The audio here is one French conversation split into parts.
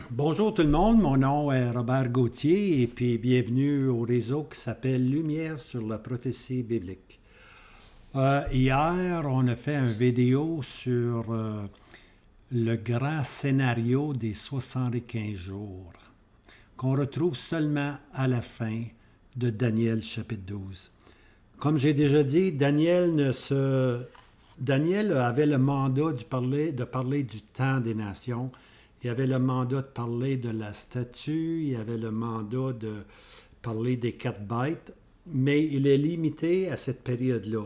Bonjour tout le monde, mon nom est Robert Gauthier et puis bienvenue au réseau qui s'appelle Lumière sur la prophétie biblique. Hier, on a fait une vidéo sur le grand scénario des 75 jours qu'on retrouve seulement à la fin de Daniel chapitre 12. Comme j'ai déjà dit, Daniel avait le mandat de parler du temps des nations. Il avait le mandat de parler de la statue, il avait le mandat de parler des 4 bêtes, mais il est limité à cette période-là.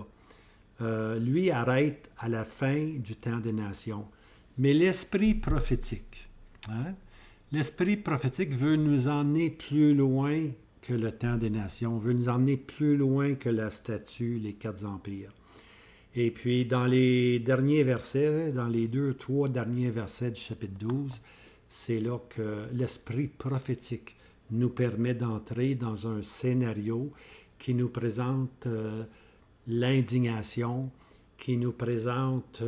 Lui arrête à la fin du temps des nations. Mais l'esprit prophétique, l'esprit prophétique veut nous emmener plus loin que le temps des nations, veut nous emmener plus loin que la statue, les 4 empires. Et puis, dans les derniers versets, dans les 2, 3 derniers versets du chapitre 12, c'est là que l'esprit prophétique nous permet d'entrer dans un scénario qui nous présente l'indignation, qui nous présente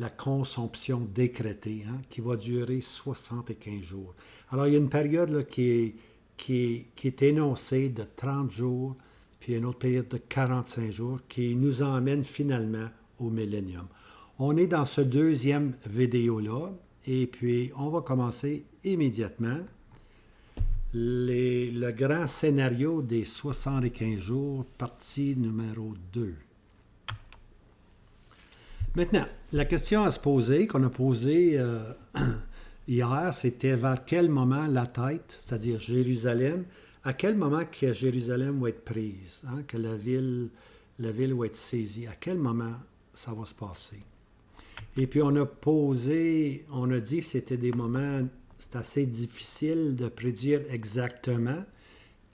la consomption décrétée, qui va durer 75 jours. Alors, il y a une période là, qui est énoncée de 30 jours, puis une autre période de 45 jours qui nous emmène finalement au millénium. On est dans ce deuxième vidéo-là, et puis on va commencer immédiatement le grand scénario des 75 jours, partie numéro 2. Maintenant, la question à se poser, qu'on a posée hier, c'était vers quel moment la tête, c'est-à-dire Jérusalem, à quel moment que Jérusalem va être prise, que la ville va être saisie, à quel moment ça va se passer. Et puis on a dit que c'était des moments, c'est assez difficile de prédire exactement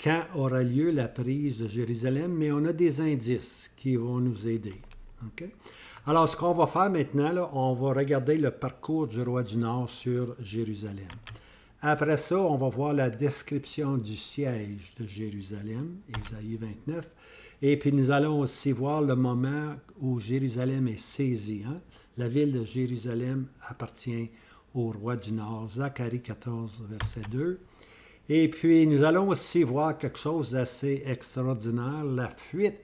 quand aura lieu la prise de Jérusalem, mais on a des indices qui vont nous aider. Okay? Alors ce qu'on va faire maintenant, là, on va regarder le parcours du roi du Nord sur Jérusalem. Après ça, on va voir la description du siège de Jérusalem, Ésaïe 29. Et puis nous allons aussi voir le moment où Jérusalem est saisie. La ville de Jérusalem appartient au roi du Nord, Zacharie 14, verset 2. Et puis nous allons aussi voir quelque chose d'assez extraordinaire, la fuite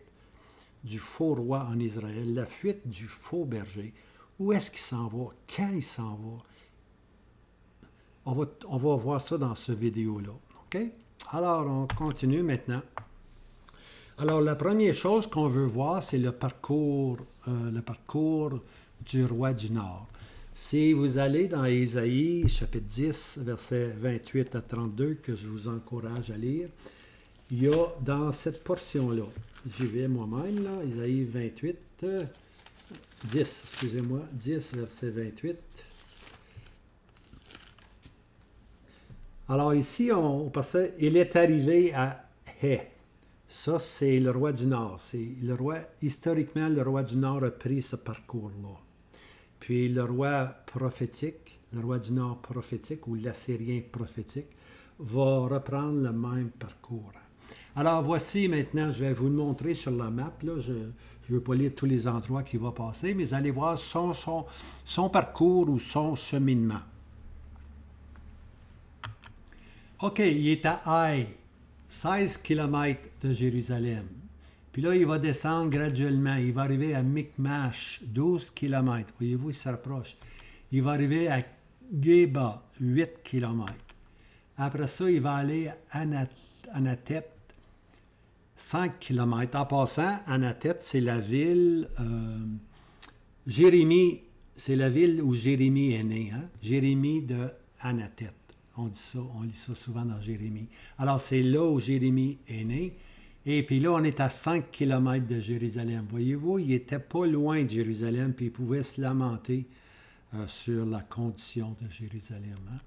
du faux roi en Israël, la fuite du faux berger. Où est-ce qu'il s'en va? Quand il s'en va? On va voir ça dans ce vidéo-là. OK? Alors, on continue maintenant. Alors, la première chose qu'on veut voir, c'est le parcours du roi du Nord. Si vous allez dans Ésaïe, chapitre 10, versets 28 à 32, que je vous encourage à lire, il y a dans cette portion-là, j'y vais moi-même, là, Ésaïe 10, verset 28. Alors ici, on passait, il est arrivé à Hé. Ça, c'est le roi du Nord. Historiquement, le roi du Nord a pris ce parcours-là. Puis le roi prophétique, le roi du Nord prophétique ou l'assyrien prophétique, va reprendre le même parcours. Alors voici maintenant, je vais vous le montrer sur la map. Là. Je ne veux pas lire tous les endroits qu'il va passer, mais vous allez voir son parcours ou son cheminement. OK, il est à Haï, 16 km de Jérusalem. Puis là, il va descendre graduellement. Il va arriver à Michmash, 12 km. Voyez-vous, il s'approche. Il va arriver à Geba, 8 km. Après ça, il va aller à Anatet, 5 km. En passant, Anatet, c'est la ville... Jérémie, c'est la ville où Jérémie est né. Jérémie de Anatet. On lit ça souvent dans Jérémie. Alors, c'est là où Jérémie est né. Et puis là, on est à 5 km de Jérusalem. Voyez-vous, il n'était pas loin de Jérusalem, puis il pouvait se lamenter sur la condition de Jérusalem.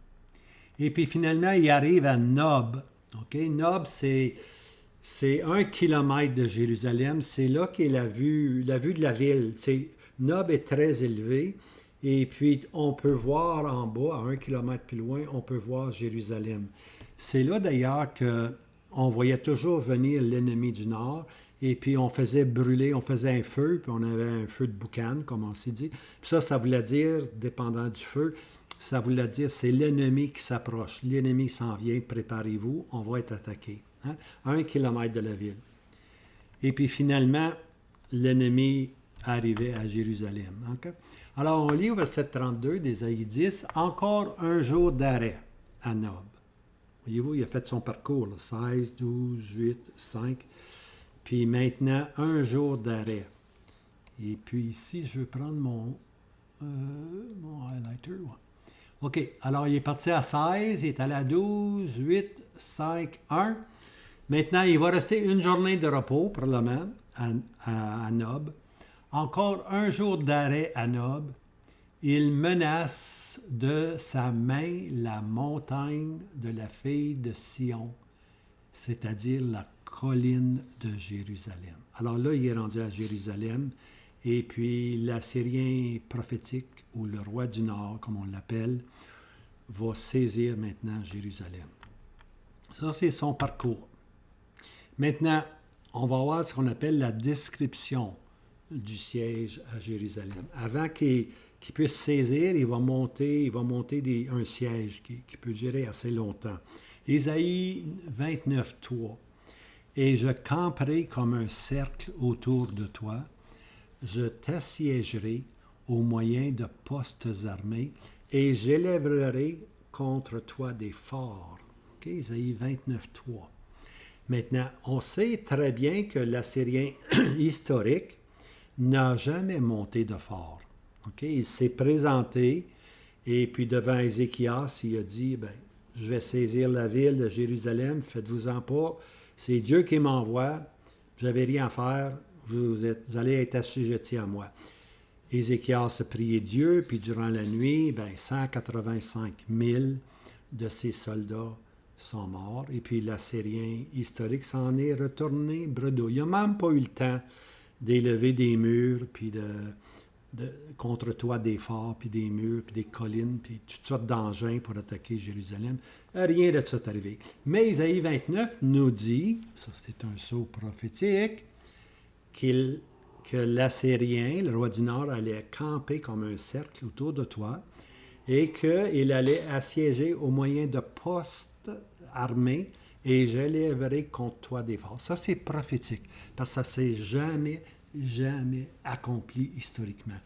Et puis finalement, il arrive à Nob. Okay? Nob, c'est 1 kilomètre de Jérusalem. C'est là qu'est la vue de la ville. Nob est très élevé. Et puis, on peut voir en bas, à 1 kilomètre plus loin, on peut voir Jérusalem. C'est là d'ailleurs qu'on voyait toujours venir l'ennemi du Nord. Et puis, on faisait brûler, on faisait un feu, puis on avait un feu de boucan, comme on s'est dit. Puis ça voulait dire, dépendant du feu, ça voulait dire c'est l'ennemi qui s'approche. L'ennemi s'en vient, préparez-vous, on va être attaqué. Hein? 1 kilomètre de la ville. Et puis finalement, l'ennemi arrivait à Jérusalem. Okay? Alors on lit au verset 32 d'Ésaïe 10, encore un jour d'arrêt à Nob. Voyez-vous, il a fait son parcours, là, 16, 12, 8, 5. Puis maintenant, un jour d'arrêt. Et puis ici, je vais prendre mon highlighter. Ouais. OK, alors il est parti à 16, il est allé à 12, 8, 5, 1. Maintenant, il va rester une journée de repos, probablement, à Nob. Encore un jour d'arrêt à Nob. Il menace de sa main la montagne de la fille de Sion, c'est-à-dire la colline de Jérusalem. Alors là, il est rendu à Jérusalem, et puis l'Assyrien prophétique, ou le roi du Nord, comme on l'appelle, va saisir maintenant Jérusalem. Ça, c'est son parcours. Maintenant, on va voir ce qu'on appelle la description du siège à Jérusalem. Avant qu'il puisse saisir, il va monter un siège qui peut durer assez longtemps. Ésaïe 29, 3. Et je camperai comme un cercle autour de toi, je t'assiégerai au moyen de postes armés, et j'élèverai contre toi des forts. Okay, Ésaïe 29, 3. Maintenant, on sait très bien que l'Assyrien historique n'a jamais monté de fort. Okay? Il s'est présenté, et puis devant Ézéchias, il a dit, ben, je vais saisir la ville de Jérusalem, faites-vous-en pas, c'est Dieu qui m'envoie, vous n'avez rien à faire, vous allez être assujettis à moi. Ézéchias a prié Dieu, puis durant la nuit, ben, 185 000 de ses soldats sont morts, et puis l'Assyrien historique s'en est retourné bredouille. Il n'a même pas eu le temps d'élever des murs, puis contre toi des forts, puis des murs, puis des collines, puis toutes sortes d'engins pour attaquer Jérusalem. Rien de ça est arrivé. Mais Ésaïe 29 nous dit, ça c'est un sceau prophétique, que l'Assyrien, le roi du Nord, allait camper comme un cercle autour de toi et qu'il allait assiéger au moyen de postes armés et je lèverai contre toi des forts. Ça, c'est prophétique parce que ça ne s'est jamais accompli historiquement.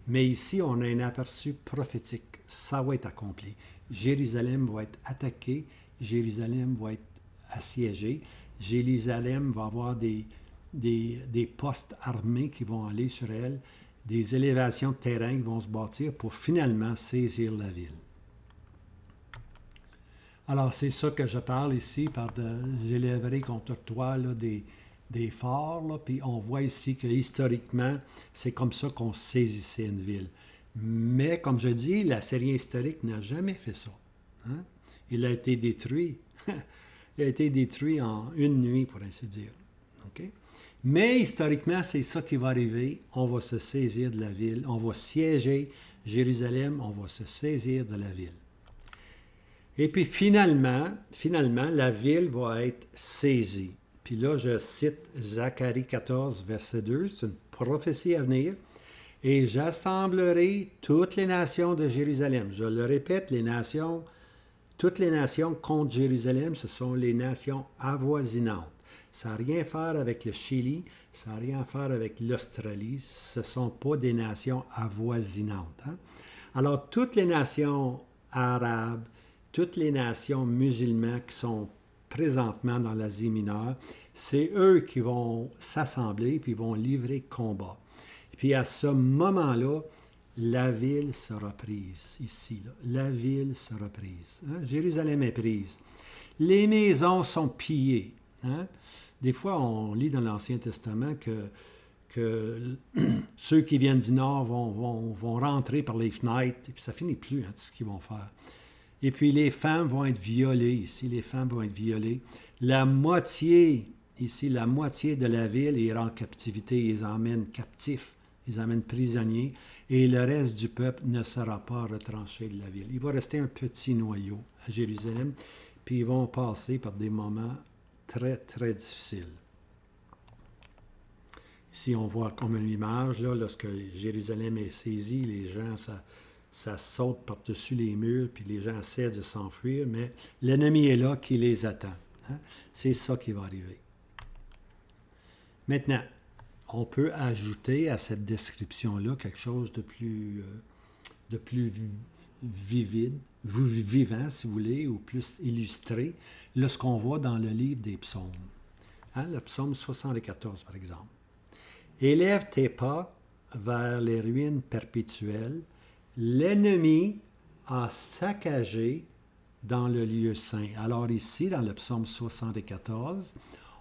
Mais ici, on a un aperçu prophétique. Ça va être accompli. Jérusalem va être attaquée. Jérusalem va être assiégée. Jérusalem va avoir des postes armés qui vont aller sur elle, des élévations de terrain qui vont se bâtir pour finalement saisir la ville. Alors, c'est ça que je parle ici par j'élèverai contre toi là, des forts, là, puis on voit ici que historiquement, c'est comme ça qu'on saisissait une ville. Mais, comme je dis, l'Assyrien historique n'a jamais fait ça. Hein? Il a été détruit. Il a été détruit en une nuit, pour ainsi dire. Okay? Mais, historiquement, c'est ça qui va arriver. On va se saisir de la ville. On va siéger Jérusalem. On va se saisir de la ville. Et puis, finalement, la ville va être saisie. Puis là, je cite Zacharie 14, verset 2, c'est une prophétie à venir. Et j'assemblerai toutes les nations de Jérusalem. Je le répète, toutes les nations contre Jérusalem, ce sont les nations avoisinantes. Ça n'a rien à faire avec le Chili, ça n'a rien à faire avec l'Australie. Ce ne sont pas des nations avoisinantes. Hein? Alors, toutes les nations arabes, toutes les nations musulmanes qui sont présentement dans l'Asie mineure, c'est eux qui vont s'assembler puis vont livrer combat. Et puis à ce moment-là, la ville sera prise ici. Là. La ville sera prise. Hein? Jérusalem est prise. Les maisons sont pillées. Hein? Des fois, on lit dans l'Ancien Testament que ceux qui viennent du Nord vont rentrer par les fenêtres, et puis ça finit plus, hein, ce qu'ils vont faire. Et puis les femmes vont être violées ici, les femmes vont être violées. La moitié de la ville ira en captivité, ils emmènent captifs, ils emmènent prisonniers, et le reste du peuple ne sera pas retranché de la ville. Il va rester un petit noyau à Jérusalem, puis ils vont passer par des moments très, très difficiles. Ici, on voit comme une image, là, lorsque Jérusalem est saisie, les gens ça saute par-dessus les murs, puis les gens essaient de s'enfuir, mais l'ennemi est là qui les attend. Hein? C'est ça qui va arriver. Maintenant, on peut ajouter à cette description-là quelque chose de plus vivant, si vous voulez, ou plus illustré, là, ce qu'on voit dans le livre des psaumes. Hein, le psaume 74, par exemple. « Élève tes pas vers les ruines perpétuelles. L'ennemi a saccagé dans le lieu saint. » Alors ici, dans le psaume 74,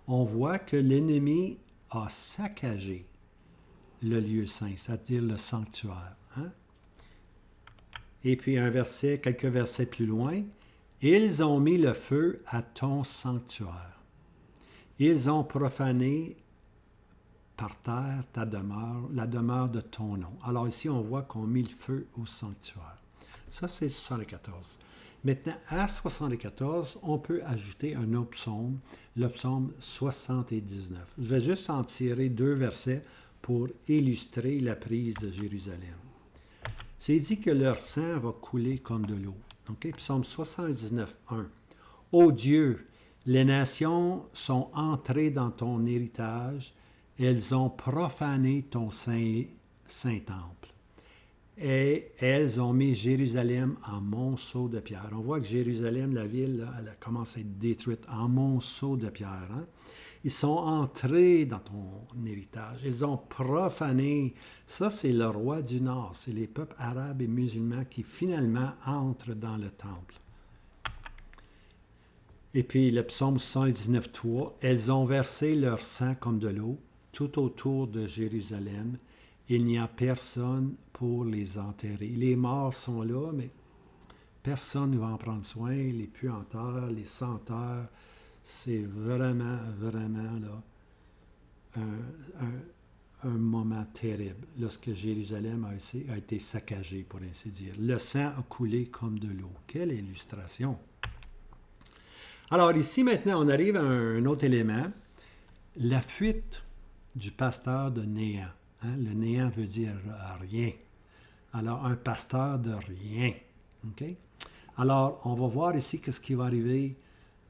on voit que l'ennemi a saccagé le lieu saint, c'est-à-dire le sanctuaire. Hein? Et puis quelques versets plus loin, « Ils ont mis le feu à ton sanctuaire. Ils ont profané par terre ta demeure, la demeure de ton nom. » Alors ici, on voit qu'on a mis le feu au sanctuaire. Ça, c'est 74. Maintenant, à 74, on peut ajouter un autre psaume, le psaume 79. Je vais juste en tirer 2 versets pour illustrer la prise de Jérusalem. C'est dit que leur sang va couler comme de l'eau. Okay? Psaume 79, 1. « Ô Dieu, les nations sont entrées dans ton héritage, elles ont profané ton saint temple. Et elles ont mis Jérusalem en monceau de pierre. » On voit que Jérusalem, la ville, là, elle commence à être détruite en monceau de pierre. Hein? Ils sont entrés dans ton héritage. Ils ont profané. Ça, c'est le roi du Nord. C'est les peuples arabes et musulmans qui finalement entrent dans le temple. Et puis le psaume 119, 3. « Elles ont versé leur sang comme de l'eau tout autour de Jérusalem. Il n'y a personne pour les enterrer. » Les morts sont là, mais personne ne va en prendre soin. Les puanteurs, les senteurs, c'est vraiment, vraiment là, un moment terrible lorsque Jérusalem a été saccagée, pour ainsi dire. Le sang a coulé comme de l'eau. Quelle illustration! Alors ici, maintenant, on arrive à un autre élément, la fuite du pasteur de néant. Hein? Le néant veut dire rien. Alors, un pasteur de rien. Okay? Alors, on va voir ici ce qui va arriver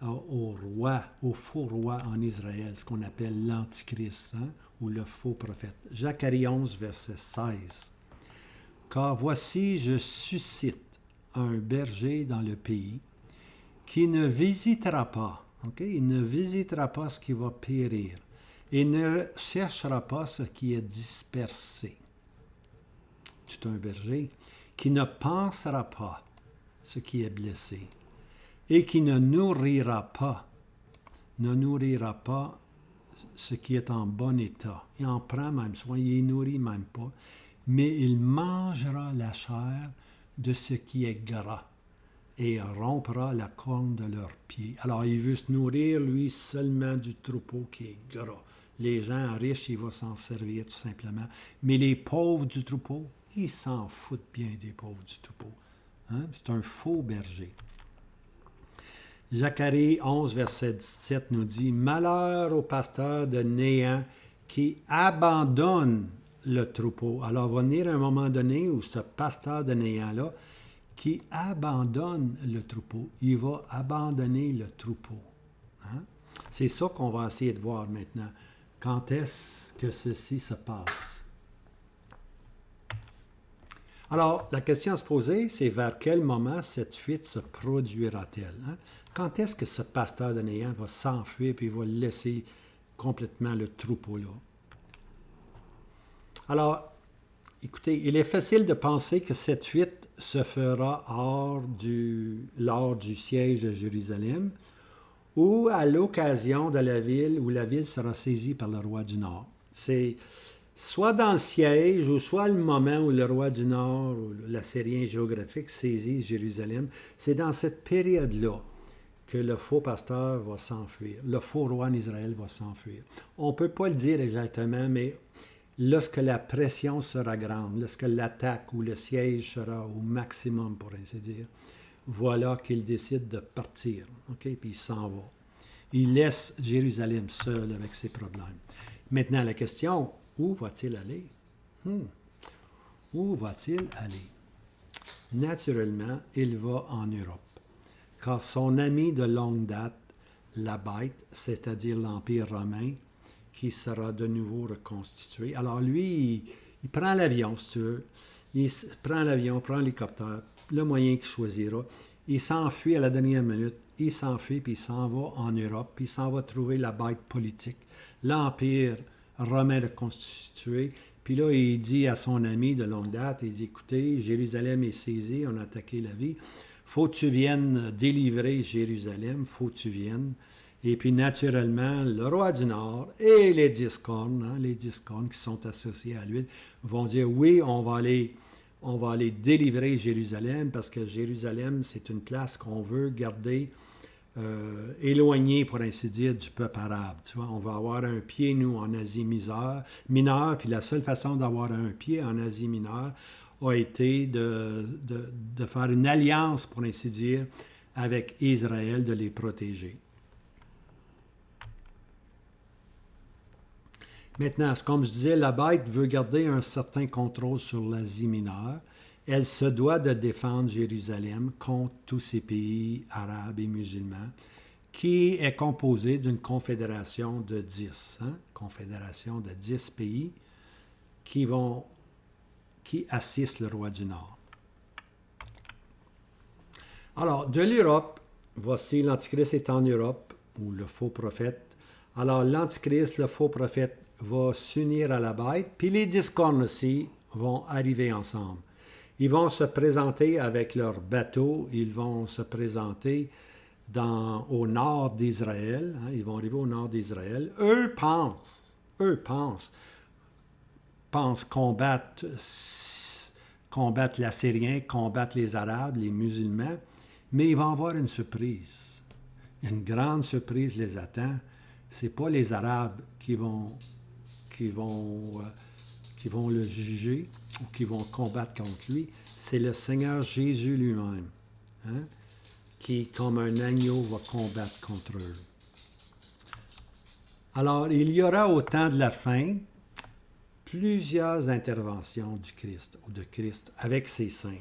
au roi, au faux roi en Israël, ce qu'on appelle l'Antichrist, hein? Ou le faux prophète. Zacharie 11, verset 16. « Car voici, je suscite un berger dans le pays qui ne visitera pas, okay? Il ne visitera pas ce qui va périr, et ne cherchera pas ce qui est dispersé. » C'est un berger qui ne pensera pas ce qui est blessé, et qui ne nourrira pas ce qui est en bon état. Il en prend même soin, il ne nourrit même pas, mais il mangera la chair de ce qui est gras et rompra la corne de leurs pieds. Alors, il veut se nourrir, lui, seulement du troupeau qui est gras. Les gens riches, il va s'en servir tout simplement. Mais les pauvres du troupeau, ils s'en foutent bien des pauvres du troupeau. Hein? C'est un faux berger. Zacharie 11, verset 17 nous dit « Malheur au pasteur de néant qui abandonne le troupeau. » Alors, il va venir un moment donné où ce pasteur de néant-là, qui abandonne le troupeau, il va abandonner le troupeau. Hein? C'est ça qu'on va essayer de voir maintenant. Quand est-ce que ceci se passe? Alors, la question à se poser, c'est vers quel moment cette fuite se produira-t-elle? Hein? Quand est-ce que ce pasteur de néant va s'enfuir et va laisser complètement le troupeau là? Alors, écoutez, il est facile de penser que cette fuite se fera lors du siège de Jérusalem ou à l'occasion de la ville où la ville sera saisie par le roi du Nord. C'est soit dans le siège ou soit le moment où le roi du Nord ou l'Assyrien géographique saisit Jérusalem. C'est dans cette période-là que le faux pasteur va s'enfuir, le faux roi en Israël va s'enfuir. On ne peut pas le dire exactement, mais lorsque la pression sera grande, lorsque l'attaque ou le siège sera au maximum, pour ainsi dire, voilà qu'il décide de partir. Okay? Puis il s'en va. Il laisse Jérusalem seul avec ses problèmes. Maintenant, la question, où va-t-il aller? Où va-t-il aller? naturellement, il va en Europe. Car son ami de longue date, la bête, c'est-à-dire l'Empire romain, qui sera de nouveau reconstitué. Alors lui, il prend l'avion, si tu veux. Prend l'avion, prend l'hélicoptère, le moyen qu'il choisira. Il s'enfuit à la dernière minute. Il s'enfuit, puis il s'en va en Europe, puis il s'en va trouver la bête politique, l'Empire romain reconstitué. Puis là, il dit à son ami de longue date, il dit, écoutez, Jérusalem est saisie, on a attaqué la ville. Faut que tu viennes délivrer Jérusalem, faut que tu viennes. Et puis, naturellement, le roi du Nord et les 10 cornes, les 10 cornes qui sont associés à lui, vont dire, oui, on va aller délivrer Jérusalem, parce que Jérusalem, c'est une place qu'on veut garder éloignée, pour ainsi dire, du peuple arabe. Tu vois, on va avoir un pied, nous, en Asie mineure, puis la seule façon d'avoir un pied en Asie mineure a été de faire une alliance, pour ainsi dire, avec Israël, de les protéger. Maintenant, comme je disais, la bête veut garder un certain contrôle sur l'Asie mineure. Elle se doit de défendre Jérusalem contre tous ces pays arabes et musulmans, qui est composée d'une confédération de 10, confédération de 10 pays qui assistent le roi du Nord. Alors, de l'Europe, voici l'Antichrist est en Europe, ou le faux prophète. Alors, l'Antichrist, le faux prophète, va s'unir à la bête, puis les 10 cornes aussi vont arriver ensemble. Ils vont se présenter avec leurs bateaux, ils vont se présenter au nord d'Israël, ils vont arriver au nord d'Israël. Eux pensent combattre l'Assyrien, combattre les Arabes, les musulmans, mais ils vont avoir une surprise. Une grande surprise les attend. C'est pas les Arabes qui vont le juger ou qui vont combattre contre lui, c'est le Seigneur Jésus lui-même, qui, comme un agneau, va combattre contre eux. Alors, il y aura au temps de la fin plusieurs interventions du Christ ou de Christ avec ses saints.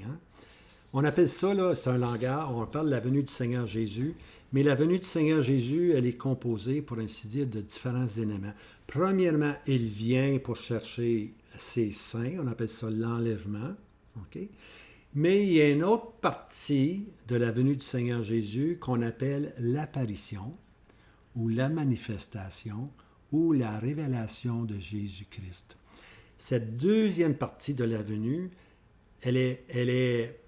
On appelle ça, là, c'est un langage, on parle de la venue du Seigneur Jésus, mais la venue du Seigneur Jésus, elle est composée, pour ainsi dire, de différents éléments. Premièrement, il vient pour chercher ses saints, on appelle ça l'enlèvement. Okay? Mais il y a une autre partie de la venue du Seigneur Jésus qu'on appelle l'apparition, ou la manifestation, ou la révélation de Jésus-Christ. Cette deuxième partie de la venue, elle est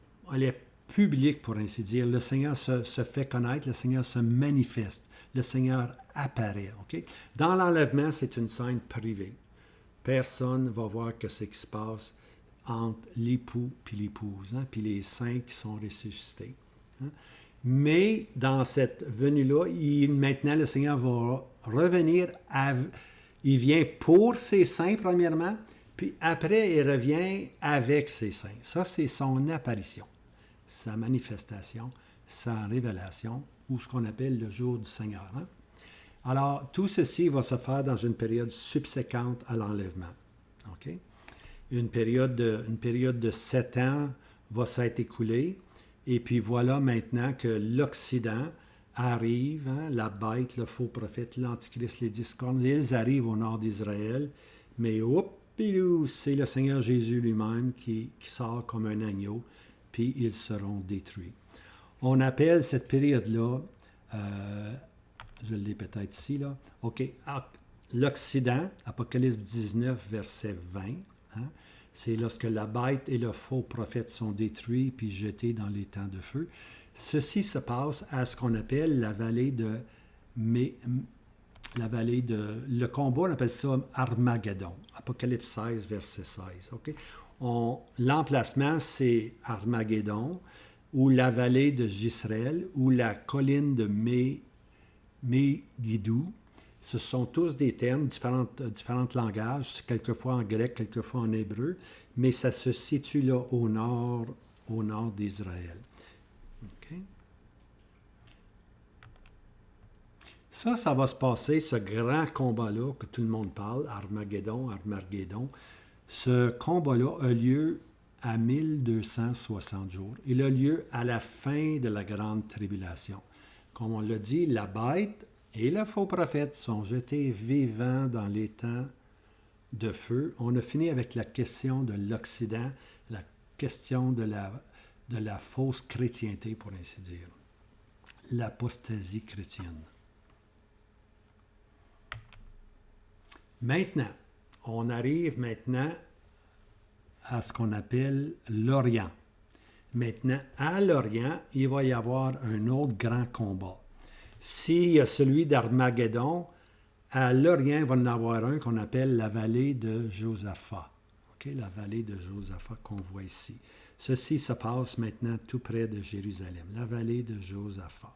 publique, pour ainsi dire. Le Seigneur se fait connaître, le Seigneur se manifeste, le Seigneur apparaît. Okay? Dans l'enlèvement, c'est une scène privée. Personne ne va voir ce qui se passe entre l'époux et l'épouse, puis les saints qui sont ressuscités. Mais dans cette venue-là, maintenant, le Seigneur va revenir, il vient pour ses saints, premièrement, puis après, il revient avec ses saints. Ça, c'est son apparition, sa manifestation, sa révélation, ou ce qu'on appelle le jour du Seigneur. Alors, tout ceci va se faire dans une période subséquente à l'enlèvement. Okay? Une période de 7 ans va s'être écoulée, et puis voilà maintenant que l'Occident arrive, la bête, le faux prophète, l'Antichrist, les 10 cornes, ils arrivent au nord d'Israël, mais c'est le Seigneur Jésus lui-même qui sort comme un agneau, puis ils seront détruits. On appelle cette période-là, je l'ai peut-être ici, là, OK, l'Occident, Apocalypse 19, verset 20, c'est lorsque la bête et le faux prophète sont détruits puis jetés dans les temps de feu. Ceci se passe à ce qu'on appelle la vallée de... le combat, on appelle ça Armageddon. Apocalypse 16, verset 16. Okay? L'emplacement, c'est Armageddon, ou la vallée de Jisraël, ou la colline de Megiddo. Ce sont tous des termes, différents langages, quelquefois en grec, quelquefois en hébreu, mais ça se situe là au nord d'Israël. Okay? Ça va se passer, ce grand combat-là que tout le monde parle, Armageddon. Ce combat-là a lieu à 1260 jours. Il a lieu à la fin de la grande tribulation. Comme on l'a dit, la bête et le faux prophète sont jetés vivants dans les temps de feu. On a fini avec la question de l'Occident, la question de la fausse chrétienté, pour ainsi dire. L'apostasie chrétienne. Maintenant, on arrive maintenant à ce qu'on appelle l'Orient. Maintenant, à l'Orient, il va y avoir un autre grand combat. S'il y a celui d'Armageddon, à l'Orient, il va y en avoir un qu'on appelle la vallée de Josaphat. Okay? La vallée de Josaphat qu'on voit ici. Ceci se passe maintenant tout près de Jérusalem, la vallée de Josaphat.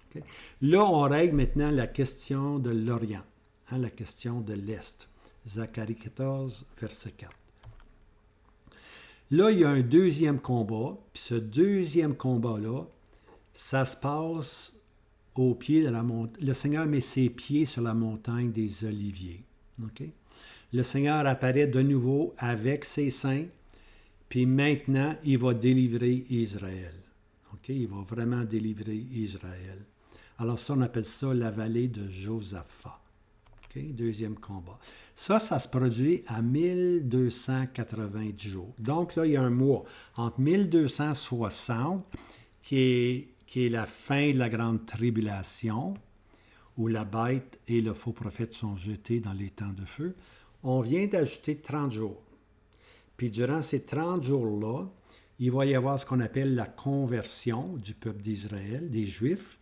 Okay? Là, on règle maintenant la question de l'Orient, la question de l'Est. Zacharie 14, verset 4. Là, il y a un deuxième combat, puis ce deuxième combat-là, ça se passe au pied de la montagne. Le Seigneur met ses pieds sur la montagne des Oliviers. Okay? Le Seigneur apparaît de nouveau avec ses saints, puis maintenant, il va délivrer Israël. Okay? Il va vraiment délivrer Israël. Alors ça, on appelle ça la vallée de Josaphat. Okay? Deuxième combat. Ça se produit à 1290 jours. Donc là, il y a un mois entre 1260, qui est la fin de la grande tribulation, où la bête et le faux prophète sont jetés dans les temps de feu. On vient d'ajouter 30 jours. Puis durant ces 30 jours-là, il va y avoir ce qu'on appelle la conversion du peuple d'Israël, des Juifs.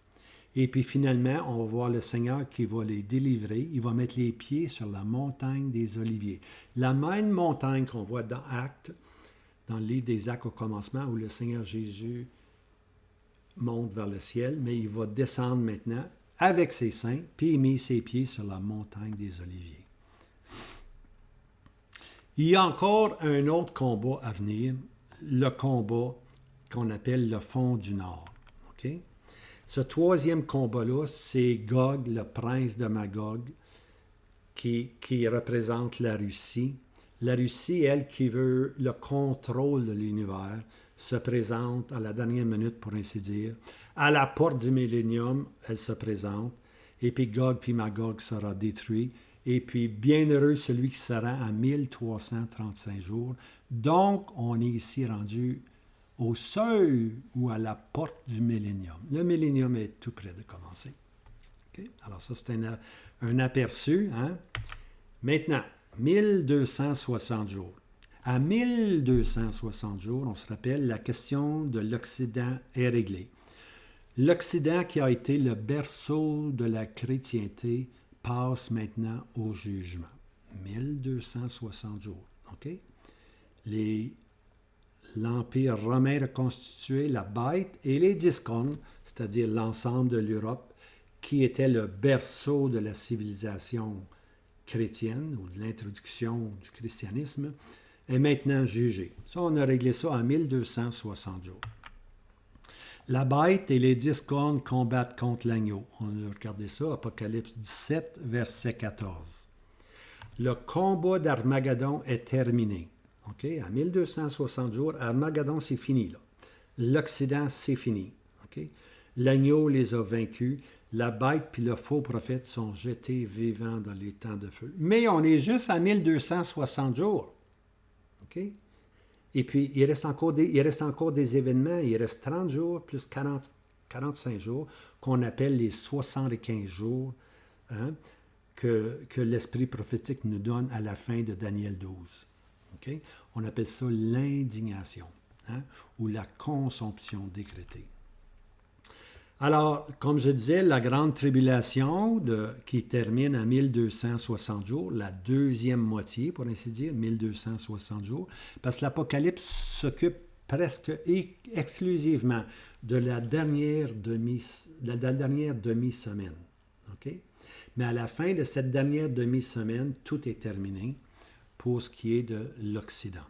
Et puis finalement, on va voir le Seigneur qui va les délivrer. Il va mettre les pieds sur la montagne des Oliviers. La même montagne qu'on voit dans Actes, dans le livre des Actes au commencement, où le Seigneur Jésus monte vers le ciel, mais il va descendre maintenant avec ses saints, puis il met ses pieds sur la montagne des Oliviers. Il y a encore un autre combat à venir, le combat qu'on appelle le Front du Nord. Okay? Ce troisième combat-là, c'est Gog, le prince de Magog, qui représente la Russie. La Russie, elle, qui veut le contrôle de l'univers, se présente à la dernière minute, pour ainsi dire. À la porte du millénium, elle se présente. Et puis Gog puis Magog sera détruit. Et puis, bienheureux celui qui sera à 1335 jours. Donc, on est ici rendu au seuil ou à la porte du millénium. Le millénium est tout près de commencer. Okay? Alors ça, c'est un aperçu. Hein? Maintenant, 1260 jours. À 1260 jours, on se rappelle, la question de l'Occident est réglée. L'Occident, qui a été le berceau de la chrétienté, passe maintenant au jugement. 1260 jours. Okay? L'Empire romain reconstitué, la bête et les 10 cônes, c'est-à-dire l'ensemble de l'Europe, qui était le berceau de la civilisation chrétienne ou de l'introduction du christianisme, est maintenant jugé. Ça, on a réglé ça en 1260 jours. La bête et les 10 cornes combattent contre l'agneau. On a regardé ça, Apocalypse 17, verset 14. Le combat d'Armageddon est terminé. Okay? À 1260 jours, Armageddon, c'est fini. Là. L'Occident, c'est fini. Okay? L'agneau les a vaincus. La bête puis le faux prophète sont jetés vivants dans les temps de feu. Mais on est juste à 1260 jours. Okay? Et puis, il reste encore des événements. Il reste 30 jours plus 45 jours qu'on appelle les 75 jours hein, que l'esprit prophétique nous donne à la fin de Daniel 12. Okay? On appelle ça l'indignation hein, ou la consomption décrétée. Alors, comme je disais, la grande tribulation qui termine à 1260 jours, la deuxième moitié, pour ainsi dire, 1260 jours, parce que l'Apocalypse s'occupe presque exclusivement de la dernière demi-semaine. Okay? Mais à la fin de cette dernière demi-semaine, tout est terminé pour ce qui est de l'Occident.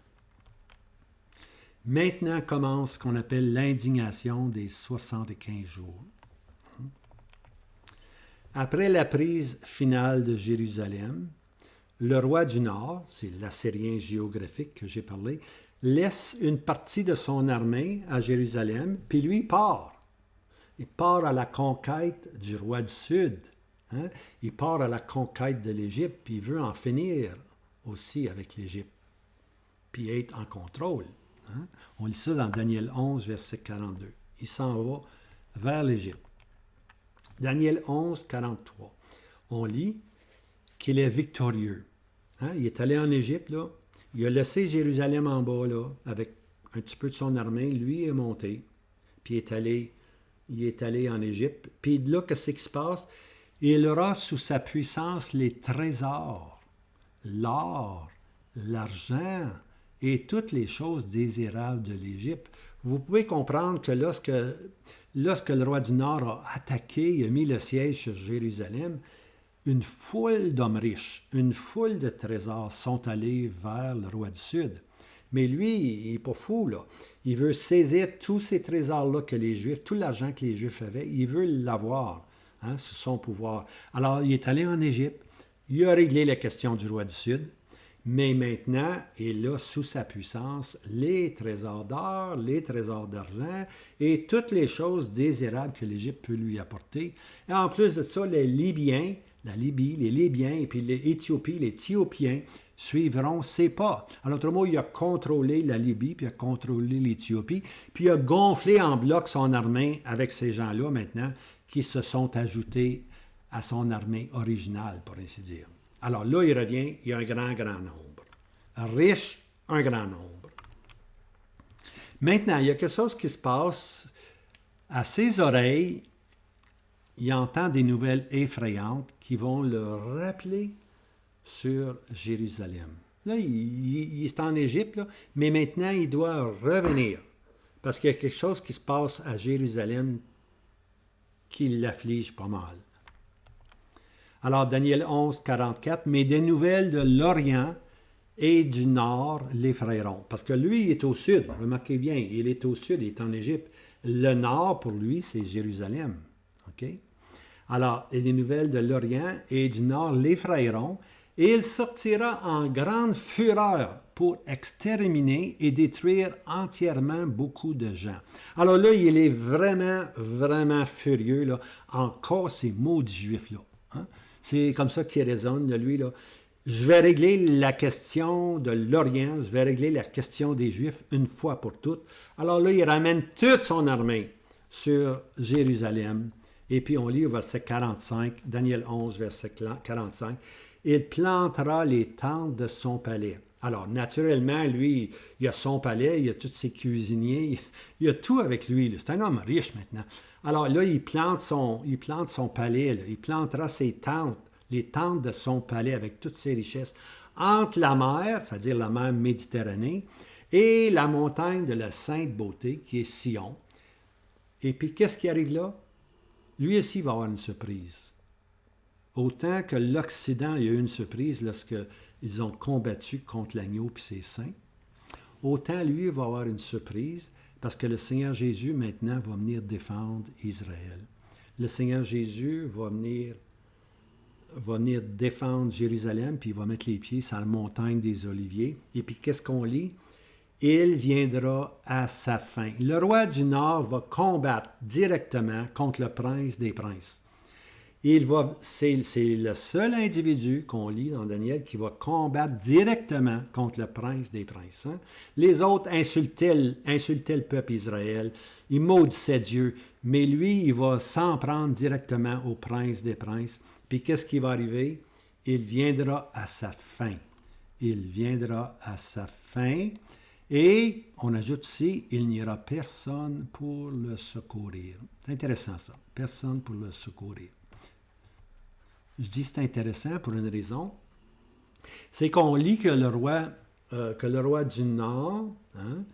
Maintenant commence ce qu'on appelle l'indignation des 75 jours. Après la prise finale de Jérusalem, le roi du Nord, c'est l'Assyrien géographique que j'ai parlé, laisse une partie de son armée à Jérusalem, puis lui part. Il part à la conquête du roi du Sud. Hein? Il part à la conquête de l'Égypte, puis il veut en finir aussi avec l'Égypte, puis être en contrôle. Hein? On lit ça dans Daniel 11, verset 42. Il s'en va vers l'Égypte. Daniel 11, 43. On lit qu'il est victorieux. Hein? Il est allé en Égypte, là. Il a laissé Jérusalem en bas, là, avec un petit peu de son armée. Lui est monté, puis il est allé en Égypte. Puis là, qu'est-ce qui se passe? Il aura sous sa puissance les trésors, l'or, l'argent et toutes les choses désirables de l'Égypte. Vous pouvez comprendre que lorsque le roi du Nord a attaqué, il a mis le siège sur Jérusalem, une foule d'hommes riches, une foule de trésors sont allés vers le roi du Sud. Mais lui, il n'est pas fou, là. Il veut saisir tous ces trésors-là que les Juifs, tout l'argent que les Juifs avaient, il veut l'avoir, hein, sous son pouvoir. Alors, il est allé en Égypte, il a réglé la question du roi du Sud, mais maintenant, il a sous sa puissance les trésors d'or, les trésors d'argent et toutes les choses désirables que l'Égypte peut lui apporter. Et en plus de ça, les Libyens, la Libye, les Libyens et puis l'Éthiopie, les Éthiopiens suivront ses pas. En d'autres mots, il a contrôlé la Libye, puis il a contrôlé l'Éthiopie, puis il a gonflé en bloc son armée avec ces gens-là maintenant qui se sont ajoutés à son armée originale, pour ainsi dire. Alors là, il revient, il y a un grand, grand nombre. Riche, un grand nombre. Maintenant, il y a quelque chose qui se passe à ses oreilles. Il entend des nouvelles effrayantes qui vont le rappeler sur Jérusalem. Là, il est en Égypte, là, mais maintenant, il doit revenir parce qu'il y a quelque chose qui se passe à Jérusalem qui l'afflige pas mal. Alors, Daniel 11, 44, « Mais des nouvelles de l'Orient et du Nord l'effrayeront. » Parce que lui, il est au sud. Remarquez bien, il est au sud, il est en Égypte. Le Nord, pour lui, c'est Jérusalem. OK? Alors, les nouvelles de l'Orient et du Nord l'effrayeront, et il sortira en grande fureur pour exterminer et détruire entièrement beaucoup de gens. Alors là, il est vraiment, vraiment furieux, là, encore ces maudits juifs-là. Hein? C'est comme ça qu'il résonne de lui, là. Je vais régler la question de l'Orient, je vais régler la question des Juifs une fois pour toutes. Alors là, il ramène toute son armée sur Jérusalem. Et puis on lit au verset 45, Daniel 11, verset 45, « Il plantera les tentes de son palais. » Alors, naturellement, lui, il a son palais, il a tous ses cuisiniers, il a tout avec lui. C'est un homme riche maintenant. Alors là, il plante son palais, là. Il plantera ses tentes, les tentes de son palais avec toutes ses richesses, entre la mer, c'est-à-dire la mer Méditerranée, et la montagne de la Sainte Beauté, qui est Sion. Et puis, qu'est-ce qui arrive là? Lui aussi va avoir une surprise. Autant que l'Occident a eu une surprise lorsqu'ils ont combattu contre l'agneau et ses saints, autant lui va avoir une surprise parce que le Seigneur Jésus maintenant va venir défendre Israël. Le Seigneur Jésus va venir défendre Jérusalem, puis il va mettre les pieds sur la montagne des Oliviers. Et puis qu'est-ce qu'on lit? Il viendra à sa fin. Le roi du Nord va combattre directement contre le prince des princes. C'est le seul individu qu'on lit dans Daniel qui va combattre directement contre le prince des princes. Hein? Les autres insultaient le peuple Israël, ils maudissaient Dieu, mais lui, il va s'en prendre directement au prince des princes. Puis qu'est-ce qui va arriver? Il viendra à sa fin. Il viendra à sa fin. Et on ajoute ici, il n'y aura personne pour le secourir. C'est intéressant ça, personne pour le secourir. Je dis c'est intéressant pour une raison. C'est qu'on lit que le roi du Nord, hein,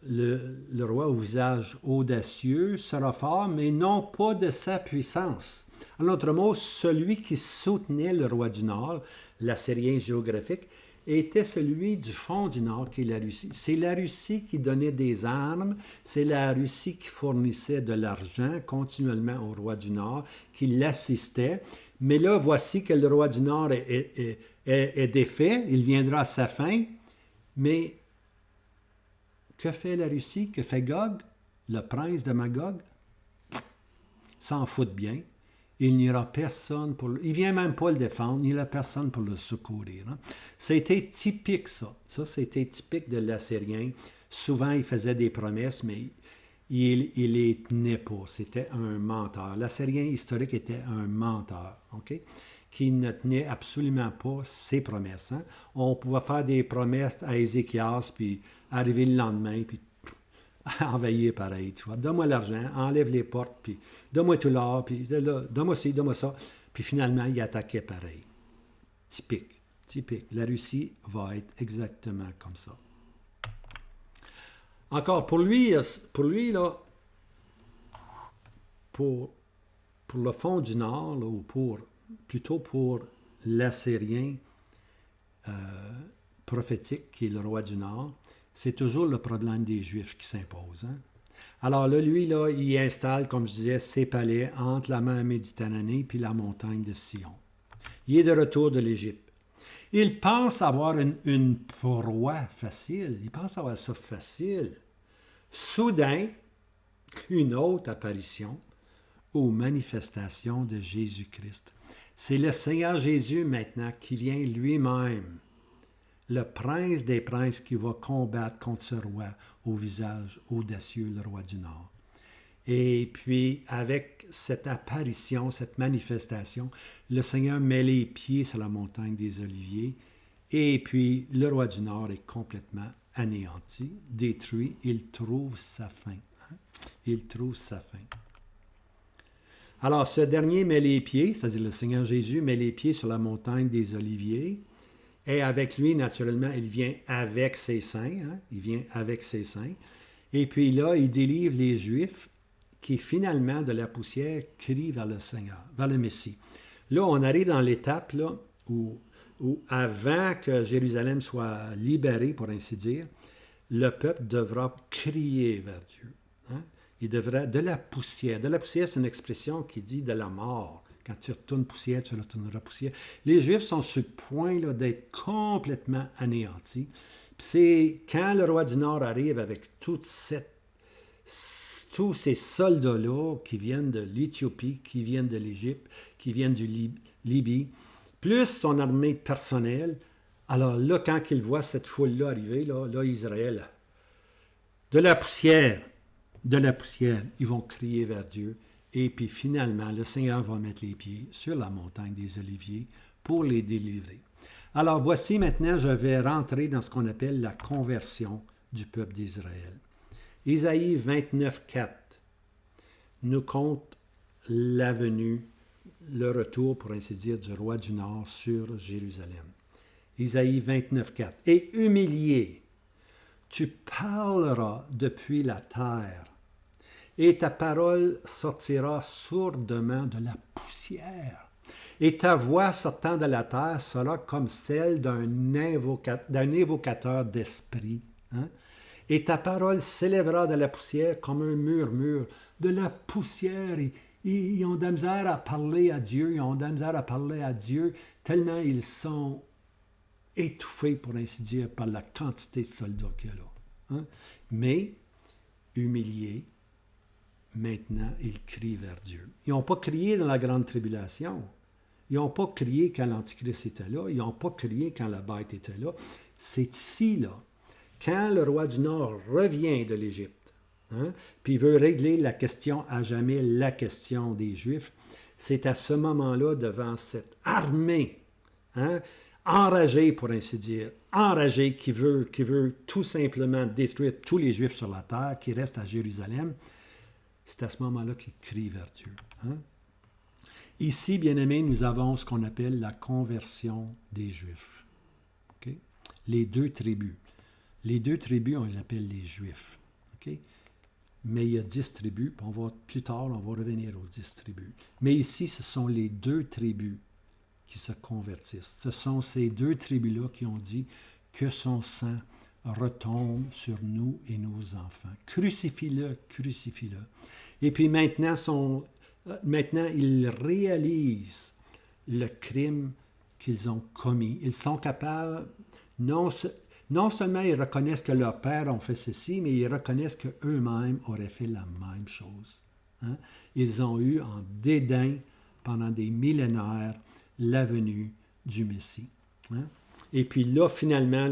le roi au visage audacieux, sera fort, mais non pas de sa puissance. En d'autres mots, celui qui soutenait le roi du Nord, l'Assyrien géographique, était celui du fond du Nord, qui est la Russie. C'est la Russie qui donnait des armes, c'est la Russie qui fournissait de l'argent continuellement au roi du Nord, qui l'assistait. Mais là, voici que le roi du Nord est défait, il viendra à sa fin, mais Que fait la Russie? Que fait Gog? Le prince de Magog? S'en fout bien. Il n'y aura personne pour il ne vient même pas le défendre, il n'y aura personne pour le secourir. Hein. C'était typique, ça. Ça, c'était typique de l'Assyrien. Souvent, il faisait des promesses, mais il les tenait pas. C'était un menteur. L'Assyrien historique était un menteur, OK? Qui ne tenait absolument pas ses promesses. Hein. On pouvait faire des promesses à Ézéchias, puis arriver le lendemain, puis envahir pareil, tu vois. Donne-moi l'argent, enlève les portes, puis donne-moi tout l'or, puis donne-moi ci, donne-moi ça. Puis finalement, il attaquait pareil. Typique, typique. La Russie va être exactement comme ça. Encore, pour lui là, pour le fond du Nord, là, ou plutôt pour l'Assyrien prophétique, qui est le roi du Nord, c'est toujours le problème des Juifs qui s'impose. Hein? Alors là, lui, là, il installe, comme je disais, ses palais entre la mer Méditerranée puis la montagne de Sion. Il est de retour de l'Égypte. Il pense avoir une proie facile. Il pense avoir ça facile. Soudain, une autre apparition ou manifestation de Jésus-Christ. C'est le Seigneur Jésus maintenant qui vient lui-même, le prince des princes qui va combattre contre ce roi au visage audacieux, le roi du Nord. Et puis, avec cette apparition, cette manifestation, le Seigneur met les pieds sur la montagne des Oliviers, et puis le roi du Nord est complètement anéanti, détruit. Il trouve sa fin. Hein? Il trouve sa fin. Alors, ce dernier met les pieds, c'est-à-dire le Seigneur Jésus met les pieds sur la montagne des Oliviers, et avec lui, naturellement, il vient avec ses saints. Hein? Il vient avec ses saints. Et puis là, il délivre les Juifs qui, finalement, de la poussière, crient vers le Seigneur, vers le Messie. Là, on arrive dans l'étape là, où avant que Jérusalem soit libérée, pour ainsi dire, le peuple devra crier vers Dieu. Hein? Il devrait, de la poussière. De la poussière, c'est une expression qui dit de la mort. Quand tu retournes poussière, tu retourneras poussière. Les Juifs sont sur le point là, d'être complètement anéantis. Puis c'est quand le roi du Nord arrive avec tous ces soldats-là qui viennent de l'Éthiopie, qui viennent de l'Égypte, qui viennent du Libye, plus son armée personnelle. Alors là, quand il voit cette foule-là arriver, là, Israël, de la poussière, ils vont crier vers Dieu. Et puis finalement, le Seigneur va mettre les pieds sur la montagne des Oliviers pour les délivrer. Alors voici maintenant, je vais rentrer dans ce qu'on appelle la conversion du peuple d'Israël. Isaïe 29, 4 nous conte la venue, le retour, pour ainsi dire, du roi du Nord sur Jérusalem. Isaïe 29, 4. « Et humilié, tu parleras depuis la terre, et ta parole sortira sourdement de la poussière. Et ta voix sortant de la terre sera comme celle d'un évocateur d'esprit. Hein? Et ta parole s'élèvera de la poussière comme un murmure. De la poussière, ils ont de la misère à parler à Dieu, tellement ils sont étouffés, pour ainsi dire, par la quantité de soldats qu'il y a là. Hein? Mais, humiliés, maintenant, ils crient vers Dieu. Ils n'ont pas crié dans la grande tribulation. Ils n'ont pas crié quand l'Antichrist était là. Ils n'ont pas crié quand la bête était là. C'est ici, là. Quand le roi du Nord revient de l'Égypte, hein, puis il veut régler la question à jamais, la question des Juifs, c'est à ce moment-là, devant cette armée, hein, enragée, pour ainsi dire, enragée, qui veut tout simplement détruire tous les Juifs sur la terre, qui restent à Jérusalem, c'est à ce moment-là qu'il crie vers Dieu. Hein? Ici, bien-aimés, nous avons ce qu'on appelle la conversion des Juifs. Okay? Les deux tribus. Les deux tribus, on les appelle les Juifs. Okay? Mais il y a 10 tribus, puis plus tard, on va revenir aux 10 tribus. Mais ici, ce sont les deux tribus qui se convertissent. Ce sont ces deux tribus-là qui ont dit que son sang retombe sur nous et nos enfants. Crucifie-le, crucifie-le. Et puis maintenant, ils réalisent le crime qu'ils ont commis. Ils sont capables, Non seulement ils reconnaissent que leurs pères ont fait ceci, mais ils reconnaissent qu'eux-mêmes auraient fait la même chose. Hein? Ils ont eu en dédain pendant des millénaires la venue du Messie. Hein? Et puis là, finalement,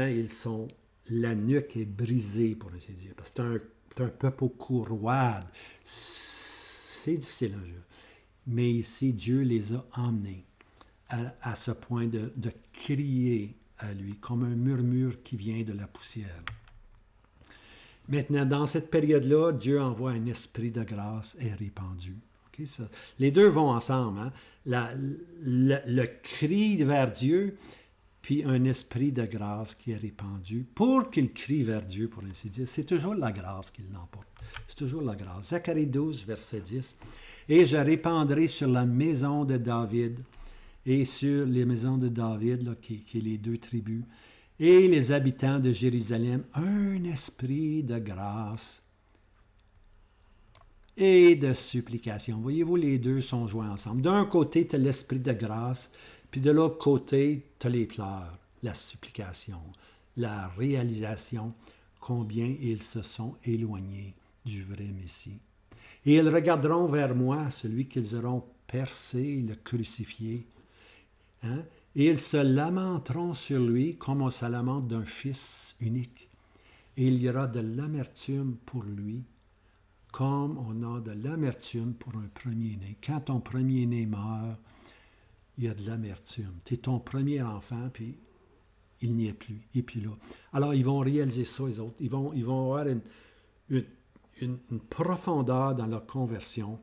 ils sont... La nuque est brisée, pour ainsi dire, parce que c'est un peuple au cou roide. C'est difficile un jeu. Mais ici, Dieu les a emmenés à ce point de crier à lui, comme un murmure qui vient de la poussière. Maintenant, dans cette période-là, Dieu envoie un esprit de grâce et répandu. Okay, ça. Les deux vont ensemble. Hein? Le cri vers Dieu, puis un esprit de grâce qui est répandu pour qu'il crie vers Dieu, pour ainsi dire. C'est toujours la grâce qui l'emporte. C'est toujours la grâce. Zacharie 12, verset 10. « Et je répandrai sur la maison de David et sur les maisons de David, là, qui est les deux tribus, et les habitants de Jérusalem, un esprit de grâce et de supplication. » Voyez-vous, les deux sont joints ensemble. D'un côté, tu as l'esprit de grâce, puis de l'autre côté, tu as les pleurs, la supplication, la réalisation combien ils se sont éloignés du vrai Messie. « Et ils regarderont vers moi, celui qu'ils auront percé, le crucifié. Hein? Et ils se lamenteront sur lui comme on se lamente d'un fils unique. Et il y aura de l'amertume pour lui, comme on a de l'amertume pour un premier-né. Quand ton premier-né meurt, il y a de l'amertume. Tu es ton premier enfant, puis il n'y est plus. Il n'est plus là. Alors, ils vont réaliser ça, les autres. Ils vont avoir une profondeur dans leur conversion,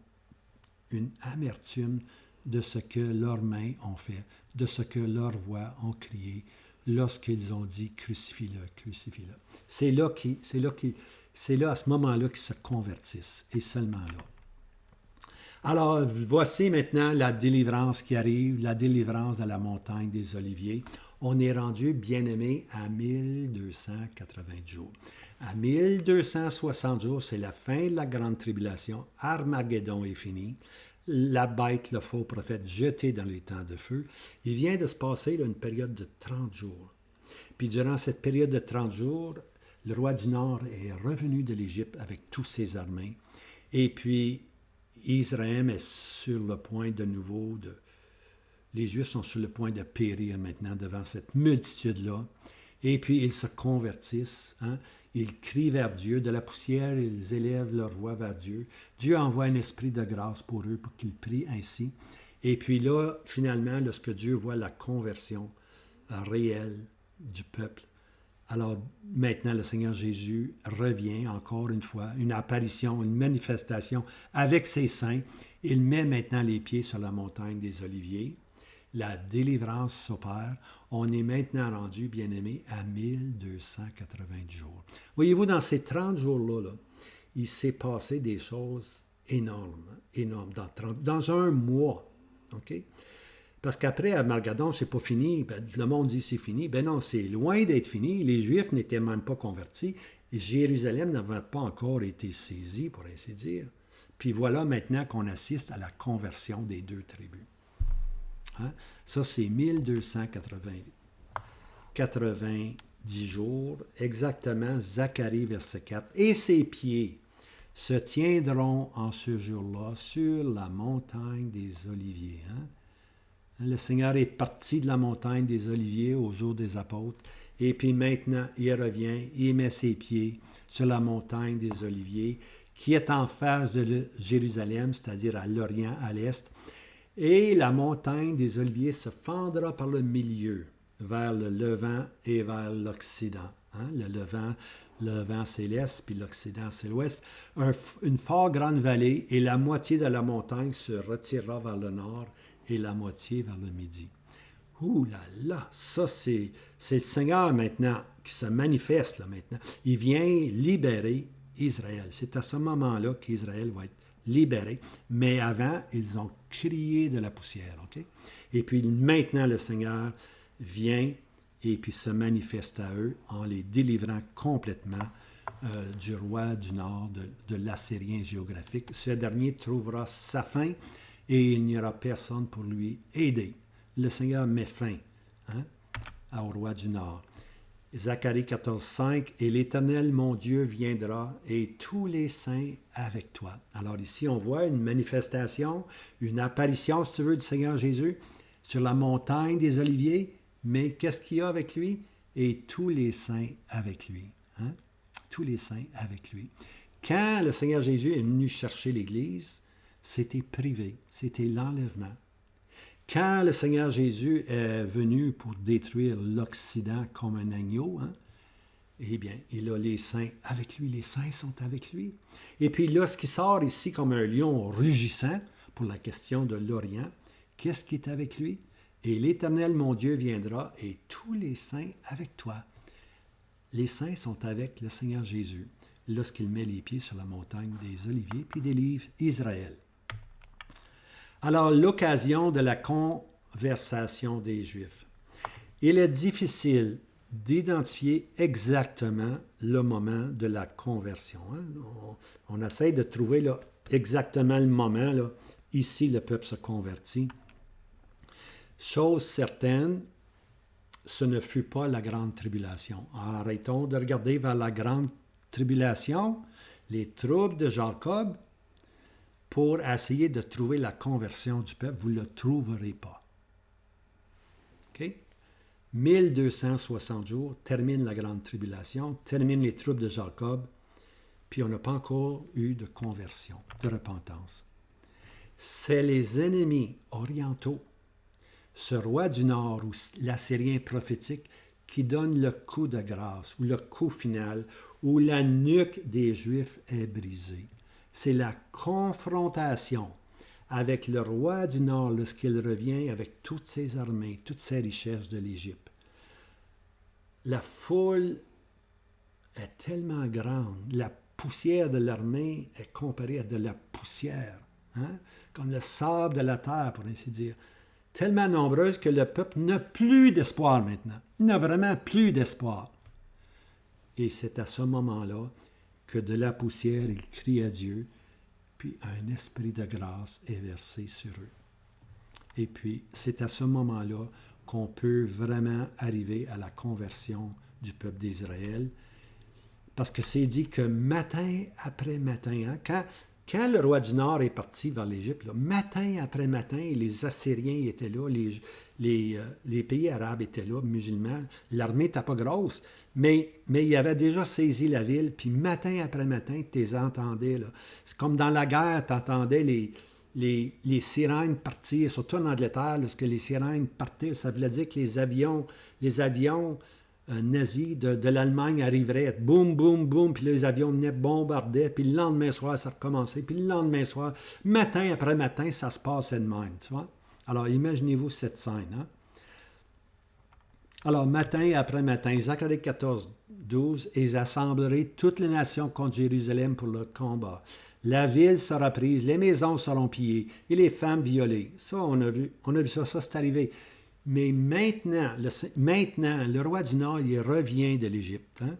une amertume de ce que leurs mains ont fait, de ce que leurs voix ont crié lorsqu'ils ont dit « crucifie-le, crucifie-le ». C'est là, à ce moment-là, qu'ils se convertissent, et seulement là. Alors, voici maintenant la délivrance qui arrive, la délivrance à la montagne des Oliviers. On est rendu, bien-aimés, à 1280 jours. À 1260 jours, c'est la fin de la grande tribulation. Armageddon est fini. La bête, le faux prophète, jeté dans les temps de feu. Il vient de se passer là, une période de 30 jours. Puis durant cette période de 30 jours, le roi du Nord est revenu de l'Égypte avec tous ses armées. Et puis, Israël est sur le point de nouveau de... Les Juifs sont sur le point de périr maintenant devant cette multitude-là. Et puis, ils se convertissent. Hein? Ils crient vers Dieu. De la poussière, ils élèvent leur voix vers Dieu. Dieu envoie un esprit de grâce pour eux, pour qu'ils prient ainsi. Et puis là, finalement, lorsque Dieu voit la conversion réelle du peuple, alors maintenant, le Seigneur Jésus revient encore une fois, une apparition, une manifestation avec ses saints. Il met maintenant les pieds sur la montagne des Oliviers. La délivrance s'opère. On est maintenant rendu, bien-aimés, à 1280 jours. Voyez-vous, dans ces 30 jours-là, il s'est passé des choses énormes, dans un mois. OK? Parce qu'après Armageddon, c'est pas fini. Ben, le monde dit c'est fini. Ben non, c'est loin d'être fini. Les Juifs n'étaient même pas convertis. Et Jérusalem n'avait pas encore été saisie, pour ainsi dire. Puis voilà maintenant qu'on assiste à la conversion des deux tribus. Hein? Ça, c'est 1290 jours, exactement, Zacharie, verset 4. « Et ses pieds se tiendront en ce jour-là sur la montagne des Oliviers. Hein? » Le Seigneur est parti de la montagne des Oliviers au jour des apôtres, et puis maintenant, il revient, il met ses pieds sur la montagne des Oliviers, qui est en face de Jérusalem, c'est-à-dire à l'Orient, à l'Est, et la montagne des Oliviers se fendra par le milieu, vers le Levant et vers l'Occident. Hein? Le Levant, c'est l'Est, puis l'Occident, c'est l'Ouest. Une fort grande vallée, et la moitié de la montagne se retirera vers le nord, et la moitié vers le midi. Ouh là là, ça c'est le Seigneur maintenant qui se manifeste là maintenant. Il vient libérer Israël. C'est à ce moment-là qu'Israël va être libéré. Mais avant, ils ont crié de la poussière. Okay? Et puis maintenant, le Seigneur vient et puis se manifeste à eux en les délivrant complètement du roi du Nord, de l'Assyrien géographique. Ce dernier trouvera sa fin et il n'y aura personne pour lui aider. Le Seigneur met fin au roi du Nord. Zacharie 14,5, « Et l'Éternel, mon Dieu, viendra, et tous les saints avec toi. » Alors ici, on voit une manifestation, une apparition, si tu veux, du Seigneur Jésus sur la montagne des Oliviers. Mais qu'est-ce qu'il y a avec lui? Et tous les saints avec lui. Hein? Tous les saints avec lui. Quand le Seigneur Jésus est venu chercher l'Église, c'était privé, c'était l'enlèvement. Quand le Seigneur Jésus est venu pour détruire l'Occident comme un agneau, hein, eh bien, il a les saints avec lui. Les saints sont avec lui. Et puis lorsqu'il sort ici comme un lion rugissant pour la question de l'Orient, qu'est-ce qui est avec lui? Et l'Éternel, mon Dieu, viendra et tous les saints avec toi. Les saints sont avec le Seigneur Jésus lorsqu'il met les pieds sur la montagne des Oliviers puis délivre Israël. Alors, l'occasion de la conversation des Juifs. Il est difficile d'identifier exactement le moment de la conversion. Hein? On essaie de trouver là, exactement le moment. Là. Ici, le peuple se convertit. Chose certaine, ce ne fut pas la grande tribulation. Arrêtons de regarder vers la grande tribulation, les troubles de Jacob, pour essayer de trouver la conversion du peuple. Vous ne le trouverez pas. OK? 1260 jours, termine la grande tribulation, termine les troubles de Jacob, puis on n'a pas encore eu de conversion, de repentance. C'est les ennemis orientaux, ce roi du Nord, ou l'Assyrien prophétique, qui donne le coup de grâce, ou le coup final, où la nuque des Juifs est brisée. C'est la confrontation avec le roi du Nord lorsqu'il revient avec toutes ses armées, toutes ses richesses de l'Égypte. La foule est tellement grande, la poussière de l'armée est comparée à de la poussière, hein? Comme le sable de la terre, pour ainsi dire. Tellement nombreuse que le peuple n'a plus d'espoir maintenant. Il n'a vraiment plus d'espoir. Et c'est à ce moment-là que de la poussière, il crie à Dieu, puis un esprit de grâce est versé sur eux. Et puis, c'est à ce moment-là qu'on peut vraiment arriver à la conversion du peuple d'Israël, parce que c'est dit que matin après matin, hein, quand le roi du Nord est parti vers l'Égypte, là, matin après matin, les Assyriens étaient là, les pays arabes étaient là, musulmans, l'armée n'était pas grosse, mais il avait déjà saisi la ville, puis matin après matin, tu les entendais. Là. C'est comme dans la guerre, tu entendais les sirènes partir, surtout en Angleterre, lorsque les sirènes partaient, ça voulait dire que les avions nazis de l'Allemagne arriveraient, boum, boum, boum, puis les avions venaient bombarder, puis le lendemain soir, ça recommençait, puis le lendemain soir, matin après matin, ça se passait de même, tu vois. Alors, imaginez-vous cette scène, hein? Alors, matin après matin, Zacharie 14, 12, « Et j'assemblerai toutes les nations contre Jérusalem pour le combat. La ville sera prise, les maisons seront pillées, et les femmes violées. » Ça, on a vu ça, c'est arrivé. Mais maintenant, le roi du Nord, il revient de l'Égypte. Hein?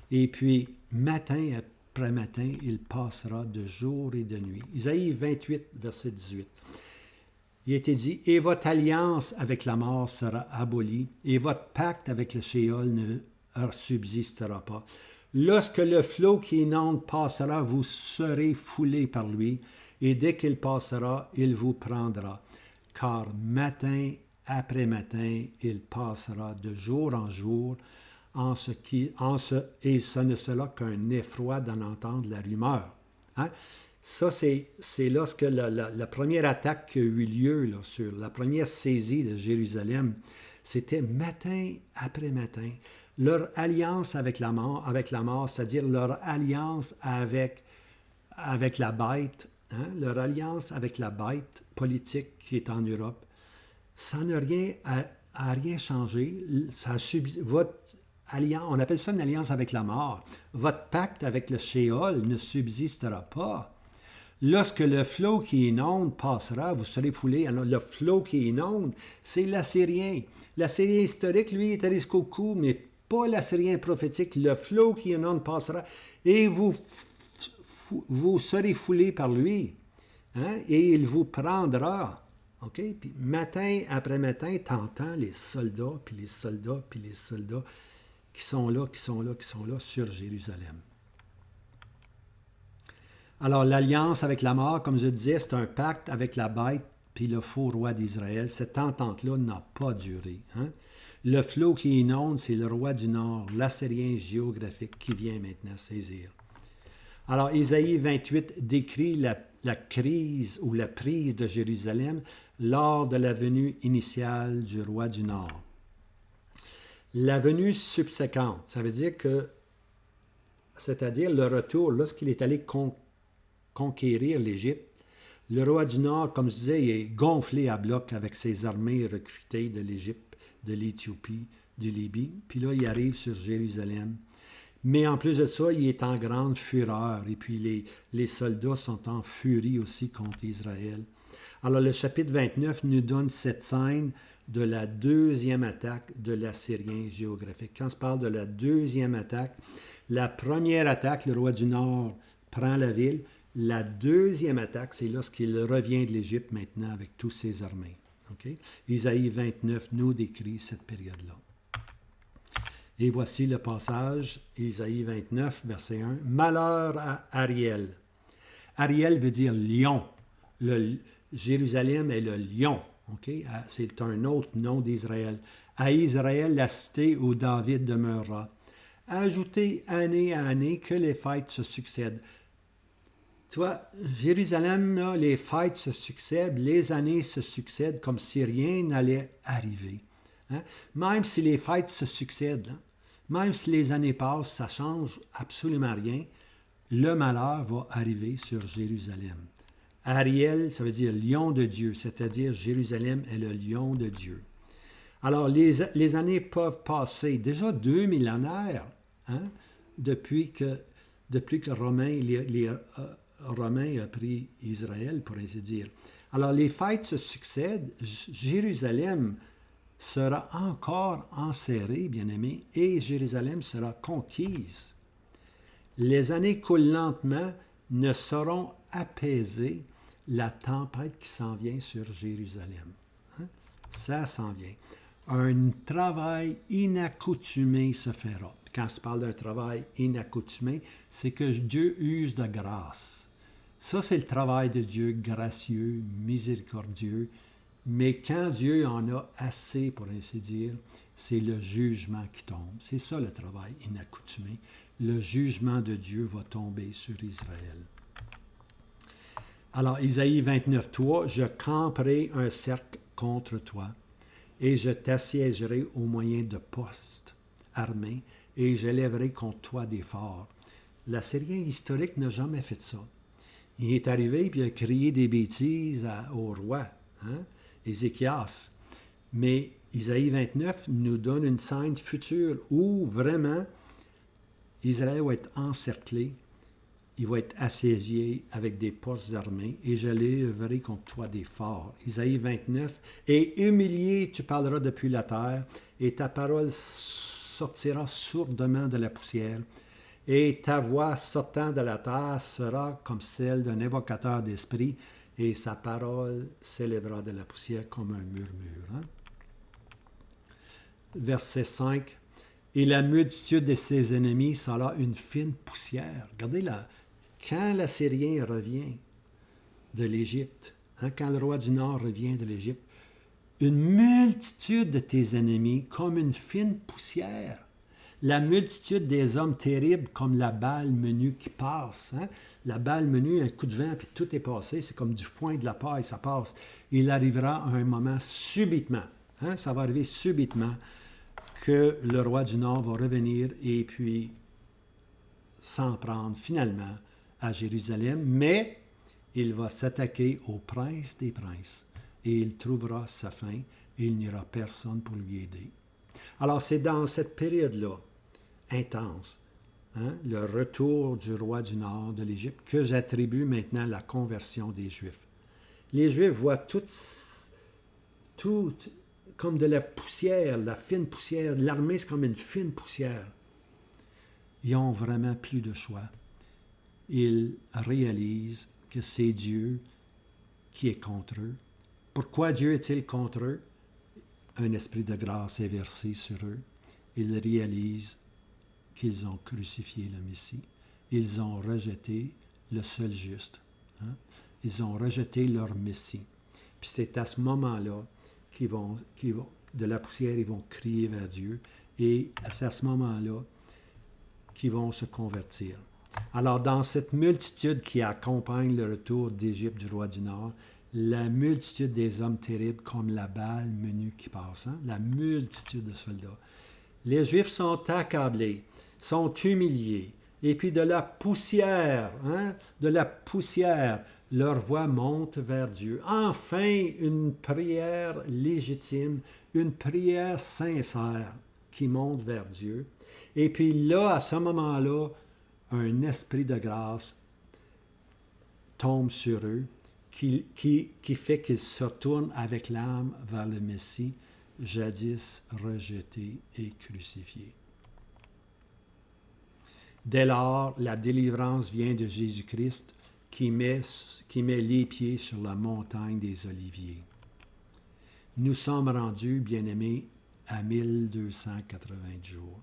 Et puis, matin après matin, il passera de jour et de nuit. Isaïe 28, verset 18. Il a été dit, « Et votre alliance avec la mort sera abolie, et votre pacte avec le Shéol ne subsistera pas. Lorsque le flot qui inonde passera, vous serez foulés par lui, et dès qu'il passera, il vous prendra. Car matin après matin, il passera de jour en jour, et ce ne sera qu'un effroi d'en entendre la rumeur. » Hein? Ça, c'est lorsque la première attaque qui a eu lieu, là, sur la première saisie de Jérusalem, c'était matin après matin. Leur alliance avec la mort, c'est-à-dire leur alliance avec la bête, hein, leur alliance avec la bête politique qui est en Europe, ça n'a rien changé. Votre alliance, on appelle ça une alliance avec la mort. Votre pacte avec le Shéol ne subsistera pas. Lorsque le flot qui inonde passera, vous serez foulés. Alors, le flot qui inonde, c'est l'Assyrien. L'Assyrien historique, lui, est allé jusqu'au cou, mais pas l'Assyrien prophétique. Le flot qui inonde passera et vous serez foulés par lui. Hein? Et il vous prendra. OK? Puis matin après matin, tu entends les soldats, puis les soldats, puis les soldats. qui sont là, qui sont là, qui sont là sur Jérusalem. Alors, l'alliance avec la mort, comme je disais, c'est un pacte avec la bête puis le faux roi d'Israël. Cette entente-là n'a pas duré. Hein? Le flot qui inonde, c'est le roi du Nord, l'Assyrien géographique, qui vient maintenant saisir. Alors, Ésaïe 28 décrit la crise ou la prise de Jérusalem lors de la venue initiale du roi du Nord. La venue subséquente, ça veut dire que, c'est-à-dire le retour, lorsqu'il est allé conquérir l'Égypte, le roi du Nord, comme je disais, il est gonflé à bloc avec ses armées recrutées de l'Égypte, de l'Éthiopie, du Libye. Puis là, il arrive sur Jérusalem. Mais en plus de ça, il est en grande fureur. Et puis les soldats sont en furie aussi contre Israël. Alors le chapitre 29 nous donne cette scène de la deuxième attaque de l'Assyrien géographique. Quand on se parle de la deuxième attaque, la première attaque, le roi du Nord prend la ville. La deuxième attaque, c'est lorsqu'il revient de l'Égypte maintenant avec tous ses armées. Okay? Isaïe 29 nous décrit cette période-là. Et voici le passage, Isaïe 29, verset 1. Malheur à Ariel. Ariel veut dire lion. Jérusalem est le lion. Okay? C'est un autre nom d'Israël. À Israël, la cité où David demeurera. Ajoutez année à année que les fêtes se succèdent. Tu vois, Jérusalem, là, les fêtes se succèdent, les années se succèdent comme si rien n'allait arriver. Hein? Même si les fêtes se succèdent, là, même si les années passent, ça ne change absolument rien. Le malheur va arriver sur Jérusalem. Ariel, ça veut dire lion de Dieu, c'est-à-dire Jérusalem est le lion de Dieu. Alors, les années peuvent passer, déjà 2 millénaires, hein, depuis que les Romains ont pris Israël, pour ainsi dire. Alors, les fêtes se succèdent, Jérusalem sera encore enserrée, bien-aimés, et Jérusalem sera conquise. Les années coulent lentement, ne sauront apaiser la tempête qui s'en vient sur Jérusalem. Hein? Ça s'en vient. Un travail inaccoutumé se fera. Quand je parle d'un travail inaccoutumé, c'est que Dieu use de grâce. Ça, c'est le travail de Dieu, gracieux, miséricordieux. Mais quand Dieu en a assez, pour ainsi dire, c'est le jugement qui tombe. C'est ça le travail inaccoutumé. Le jugement de Dieu va tomber sur Israël. Alors, Isaïe 29, 3, « Je camperai un cercle contre toi, et je t'assiégerai au moyen de postes armés, et je lèverai contre toi des forts. » L'Assyrien historique n'a jamais fait ça. Il est arrivé et il a crié des bêtises au roi, hein, Ézéchias. Mais Isaïe 29 nous donne une scène future où vraiment Israël va être encerclé, il va être assiégé avec des postes armés, et je lèverai contre toi des forts. Isaïe 29, « Et humilié, tu parleras depuis la terre, et ta parole sortira sourdement de la poussière, et ta voix sortant de la terre sera comme celle d'un évocateur d'esprit, et sa parole s'élèvera de la poussière comme un murmure. Hein? Verset 5. « Et la multitude de ses ennemis sera une fine poussière. » Regardez là, quand l'Assyrien revient de l'Égypte, hein, quand le roi du Nord revient de l'Égypte, une multitude de tes ennemis comme une fine poussière. La multitude des hommes terribles comme la balle menue qui passe. Hein? La balle menue, un coup de vent, puis tout est passé. C'est comme du foin de la paille, ça passe. Il arrivera à un moment subitement. Hein? Ça va arriver subitement que le roi du Nord va revenir et puis s'en prendre finalement à Jérusalem. Mais il va s'attaquer au prince des princes et il trouvera sa fin et il n'y aura personne pour lui aider. Alors c'est dans cette période-là, intense, hein, le retour du roi du Nord de l'Égypte, que j'attribue maintenant la conversion des Juifs. Les Juifs voient tout comme de la poussière, la fine poussière. L'armée, c'est comme une fine poussière. Ils n'ont vraiment plus de choix. Ils réalisent que c'est Dieu qui est contre eux. Pourquoi Dieu est-il contre eux? Un esprit de grâce est versé sur eux. ils réalisent qu'ils ont crucifié le Messie. Ils ont rejeté le seul juste. Hein? Ils ont rejeté leur Messie. Puis c'est à ce moment-là qu'ils vont, de la poussière, ils vont crier vers Dieu. Et c'est à ce moment-là qu'ils vont se convertir. Alors, dans cette multitude qui accompagne le retour d'Égypte du roi du Nord, la multitude des hommes terribles comme la balle menue qui passe, hein? La multitude de soldats. Les Juifs sont accablés, sont humiliés, et puis de la poussière, hein? De la poussière, leur voix monte vers Dieu. Enfin, une prière légitime, une prière sincère qui monte vers Dieu. Et puis là, à ce moment-là, un esprit de grâce tombe sur eux qui fait qu'ils se tournent avec l'âme vers le Messie, jadis rejeté et crucifié. Dès lors, la délivrance vient de Jésus-Christ qui met les pieds sur la montagne des Oliviers. Nous sommes rendus, bien-aimés, à 1280 jours.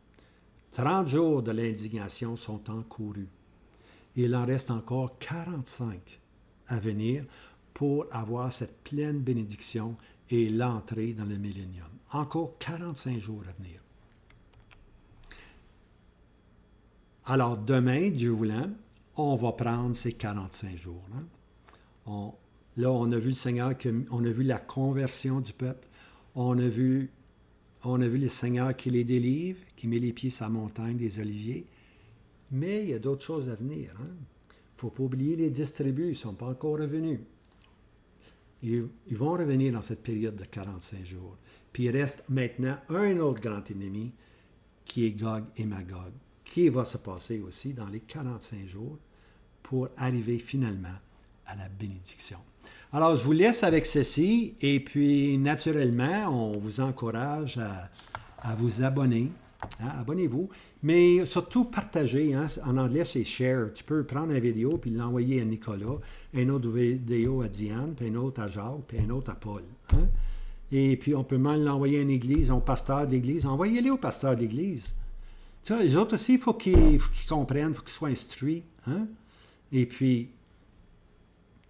30 jours de l'indignation sont encourus. Il en reste encore 45 à venir pour avoir cette pleine bénédiction et l'entrée dans le millénium. Encore 45 jours à venir. Alors demain, Dieu voulant, on va prendre ces 45 jours. Hein? Là, on a vu le Seigneur, on a vu la conversion du peuple, on a vu le Seigneur qui les délivre, qui met les pieds sur la montagne des Oliviers. Mais il y a d'autres choses à venir. Il ne faut pas oublier les 10 tribus, ils ne sont pas encore revenus. Ils vont revenir dans cette période de 45 jours. Puis il reste maintenant un autre grand ennemi qui est Gog et Magog, qui va se passer aussi dans les 45 jours pour arriver finalement à la bénédiction. Alors, je vous laisse avec ceci et puis, naturellement, on vous encourage à vous abonner. Hein? Abonnez-vous, mais surtout partagez. Hein? En anglais, c'est share. Tu peux prendre une vidéo puis l'envoyer à Nicolas, une autre vidéo à Diane, puis une autre à Jacques, puis une autre à Paul. Hein? Et puis, on peut même l'envoyer à une église, au pasteur d'église. Envoyez-les au pasteur d'église. Tu vois, les autres aussi, il faut qu'ils comprennent, il faut qu'ils soient instruits. Hein? Et puis,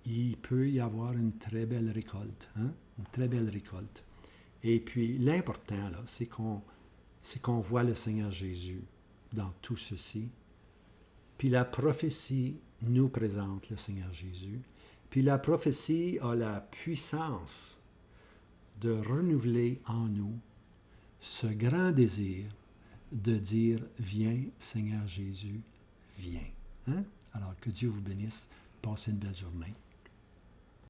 il peut y avoir une très belle récolte. Hein? Une très belle récolte. Et puis, l'important, là, c'est qu'on voit le Seigneur Jésus dans tout ceci. Puis la prophétie nous présente le Seigneur Jésus. Puis la prophétie a la puissance de renouveler en nous ce grand désir de dire « Viens, Seigneur Jésus, viens. » Hein? Alors, que Dieu vous bénisse. Passez une belle journée.